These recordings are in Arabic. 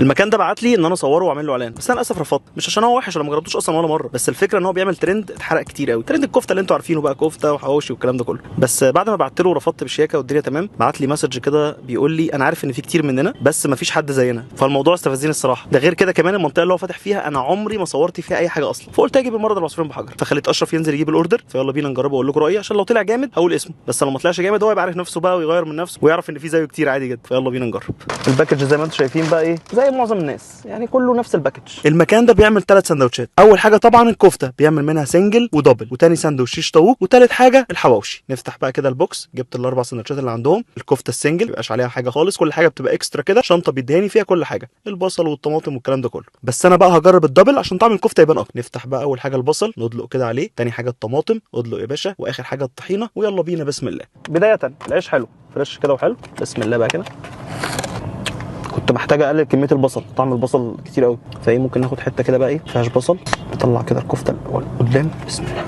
المكان ده بعت لي ان انا اصوره واعمل له اعلان، بس انا للاسف رفضت، مش عشان هو وحش، انا ما جربتوش اصلا ولا مره، بس الفكره ان هو بيعمل ترند اتحرق كتير قوي، ترند الكفته اللي انتوا عارفينه بقى، كفته وحواوشي والكلام ده كله. بس بعد ما بعت له ورفضت بشياكه والدنيا تمام، بعت لي مسج كده بيقول لي انا عارف ان في كتير مننا بس ما فيش حد زينا، فالموضوع استفزني الصراحه. ده غير كده كمان المنطقه اللي هو فاتح فيها انا عمري ما صورت فيها اي حاجه اصلا، فقلت اجيب المره العصفورين بحجر، فخليت اشرف ينزل يجيب الاوردر، فيلا بينا نجربه واقول لكم رايي، عشان لو طلع جامد هقول اسمه، بس لو ما طلعش جامد هو يبقى عارف نفسه بقى ويغير من نفسه ويعرف ان في زيه كتير عادي جدا. فيلا بينا نجرب. الباكج زي ما انتم شايفين بقى ايه، زي معظم الناس يعني كله نفس الباكج. المكان ده بيعمل 3 سندوتشات. اول حاجه طبعا الكفته بيعمل منها سنجل ودبل، وتاني ساندوتش شيش طاووق، وتالت حاجه الحواوشي. نفتح بقى كده البوكس، جبت الاربع سندوتشات اللي عندهم. الكفته السنجل مبيبقاش عليها حاجه خالص، كل حاجه بتبقى اكسترا كده، شنطه بيديهاني فيها كل حاجه، البصل والطماطم والكلام ده كله، بس انا بقى هجرب الدبل عشان طعم الكفته يبان اكتر. نفتح بقى اول حاجه البصل ندلق كده عليه، تاني حاجه الطماطم ادلق يا باشا، واخر حاجه الطحينه، ويلا بينا بسم الله. بدايه العيش حلو فريش كده وحلو، بسم الله بقى كده. كنت محتاج اقلل كميه البصل، طعم البصل كتير قوي، فايه ممكن ناخد حته كده بقى ايه فيهاش بصل، نطلع كده الكفته الاول قدام بسم الله.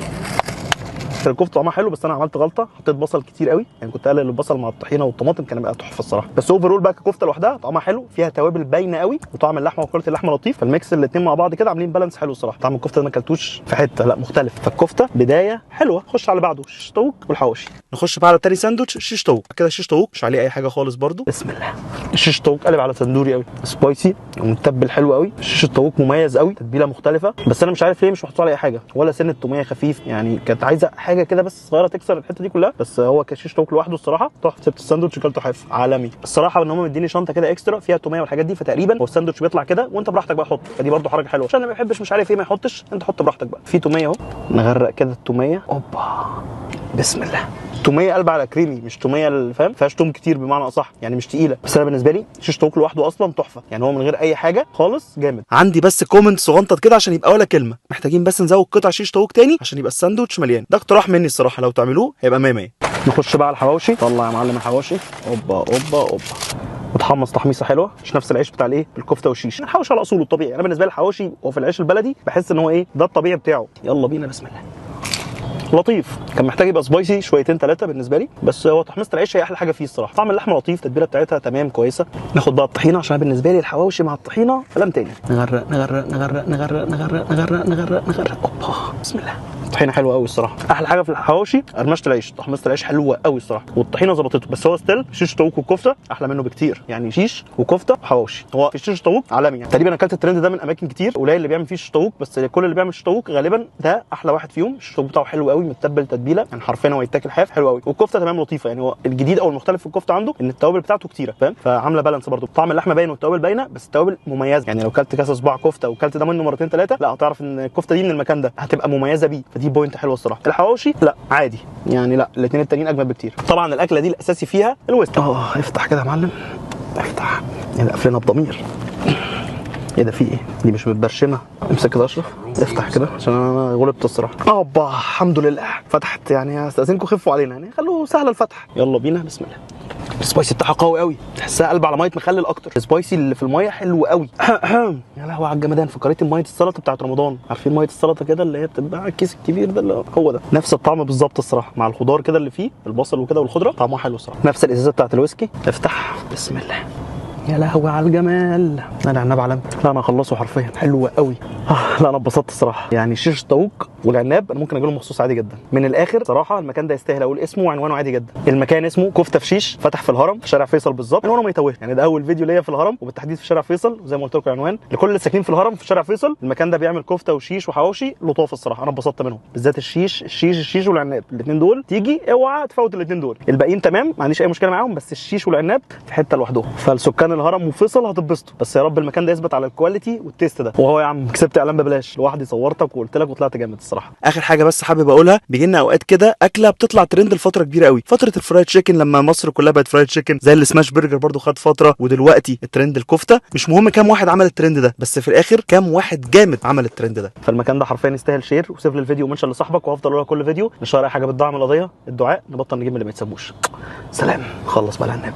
الكفته طعمها حلو، بس انا عملت غلطه، حطيت بصل كتير قوي، يعني كنت اقلل البصل مع الطحينه والطماطم كان بقى تحفه الصراحه. بس اوفرول بقى ككفته لوحدها طعمها حلو، فيها توابل باينه قوي، وطعم اللحمه وكواليتي اللحمه لطيف، فالميكس الاثنين مع بعض كده عاملين بالانس حلو الصراحه. طعم الكفته ما اكلتوش في حته، لا مختلف، فالكفته بدايه حلوه. خش على بعده شيش طاووق والحواوشي. نخش بقى على تاني ساندوتش شيش طاووق كده. شيش طاووق مش عليه اي حاجه خالص برده، بسم الله. الشيش طاووق قلب على تندوري قوي، سبايسي ومتبل حلو قوي. الشيش الطاووق مميز قوي، تتبيله مختلفه، بس انا مش عارف ليه مش محطوط عليه اي حاجه، ولا سنه توميه خفيف، يعني كانت عايزه حاجه كده بس صغيره تكسر الحته دي كلها. بس هو كشيش طاووق لوحده الصراحه تحفه. سبت الساندوتش كلته حاف عالمي الصراحه، ان هم مديني شنطه كده اكسترا فيها توميه والحاجات دي، فتقريبا هو الساندوتش بيطلع كده وانت براحتك بقى حط، فدي برده حركه حلوه، عشان انا ما بحبش مش عارف ايه ما يحطش، انت حط براحتك بقى. في توميه اهو، نغرق كده التوميه، اوبا بسم الله. توميه قلب على كريمي، مش توميه الفهم فيهاش توم كتير بمعنى اصح، يعني مش تقيله، بس انا بالنسبه لي شيش طاووق لوحده اصلا تحفه، يعني هو من غير اي حاجه خالص جامد. عندي بس كومنت صغنطط كده عشان يبقى ولا كلمه، محتاجين بس نزود قطع شيش طاووق تاني عشان يبقى الساندوتش مليان، ده اقتراح مني الصراحه، لو تعملوه هيبقى 100 100. نخش بقى على الحواوشي، طلع يا معلم الحواوشي، اوبا اوبا اوبا، متحمص تحميصه حلوه، مش نفس العيش بتاع الايه الكفته والشيش، الحواوشي على اصوله الطبيعي. انا بالنسبه لي الحواوشي وفي العيش البلدي بحس ان هو ايه ده الطبيعي بتاعه. يلا بينا بسم الله. لطيف، كان محتاج يبقى سبايسي شويتين ثلاثه بالنسبه لي، بس هو تحميصه العيش هي احلى حاجه فيه الصراحه. طعم اللحمه لطيف، التتبيله بتاعتها تمام كويسه. ناخد بقى الطحينه، عشان بالنسبه لي الحواوشي مع الطحينه كلام تاني. نغرق نغرق نغرق نغرق نغرق نغرق نغرق نغرق، اوبا بسم الله. الطحينه حلوه قوي الصراحه. احلى حاجه في الحواوشي قرمشه العيش، تحميصه العيش حلوه قوي الصراحه، والطحينه ظبطته. بس هو ستيل شيش طاووق وكفته احلى منه بكتير، يعني شيش وكفته وحواوشي. هو في شيش طاووق عالمي، يعني تقريبا اكلت الترند ده من اماكن كتير، قليل اللي بيعمل فيه شيش طاووق، بس كل اللي بيعمل شيش طاووق غالبا ده احلى واحد فيهم. الشيش طاووق بتاعه حلو قوي، متبل تتبيله يعني حرفيا هو يتاكل حاف، حلو قوي. والكفته تمام لطيفه، يعني هو الجديد او المختلف في الكفته عنده ان التوابل بتاعته كتيره، فاهم، فعامله بالانس برده. طعم اللحمه باين والتوابل باينه، بس التوابل مميزه، يعني لو كلت كاس صباع كفته وكلت ده منه مرتين ثلاثه لا هتعرف ان الكفته دي من المكان ده، هتبقى مميزه بيه، فدي بوينت حلوه الصراحه. الحواوشي لا عادي يعني، لا الاثنين التانيين اجمل بكتير. طبعا الاكله دي الاساسي فيها الويست. افتح كده يا معلم، افتح، يعني قفلنا بضمير. ايه ده في ايه؟ دي مش متبرشمه. امسك كده اشرف، افتح كده عشان انا غلبت الصراحه. اوبا الحمد لله فتحت، يعني استاذنكم خفوا علينا، يعني خلوه سهل الفتح. يلا بينا بسم الله. السبايسي بتاعها قوي قوي، تحسها قلب على ميه مخلل اكتر. السبايسي اللي في الميه حلو قوي. يا لهوي على الجمدان، فكرتني بميه السلطه بتاعت رمضان، عارفين ميه السلطه كده اللي هي بتتباع على الكيس الكبير ده، اللي هو ده نفس الطعم بالظبط الصراحه، مع الخضار كده اللي فيه البصل وكده والخضره، طعمها حلو الصراحه. نفس الازازه بتاعت الويسكي. افتح بسم الله. يا لهوي على الجمال، انا عناب علم، لا انا هخلصه حرفيا، حلوه قوي. لا انا اتبسطت الصراحه، يعني شيش طاووق والعناب انا ممكن اجي لهم مخصوص عادي جدا. من الاخر صراحه المكان ده يستاهل اقول اسمه وعنوانه عادي جدا. المكان اسمه كفته في شيش، فتح في الهرم في شارع فيصل بالظبط، عنوانه ما يتوهش، يعني ده اول فيديو ليا في الهرم وبالتحديد في شارع فيصل، وزي ما قلت لكم العنوان لكل اللي ساكنين في الهرم في شارع فيصل. المكان ده بيعمل كفته وشيش وحواوشي لطاف الصراحه، انا اتبسطت منهم، بالذات الشيش والعناب، الاثنين دول تيجي اوعى تفوت الاثنين دول. الباقيين تمام ما عنديش اي مشكله معاهم، بس الشيش والعناب في حته لوحدهم، فالسكان الهرم وفيصل هتتبسطوا. بس يا رب المكان ده يثبت على الكواليتي والتيست ده. وهو يا عم كسبت اعلان ببلاش لوحدي، صورتك وقلت لك وطلعت جامد الصراحه. اخر حاجه بس حابب اقولها، بيجي لنا اوقات كده اكله بتطلع ترند لفتره كبيره قوي، فتره الفرايد تشيكن لما مصر كلها بقت فرايد تشيكن، زي السماش برجر برضو خد فتره، ودلوقتي الترند الكفته. مش مهم كام واحد عمل الترند ده، بس في الاخر كام واحد جامد عمل الترند ده. فالمكان ده حرفيا يستاهل شير وسيف للفيديو ومنشن لصاحبك، وهفضل اقول كل فيديو نشار اي حاجه بتدعم القضيه، الدعاء، نبطل نجيب اللي ما يتسابوش. سلام، خلص بقى العناب.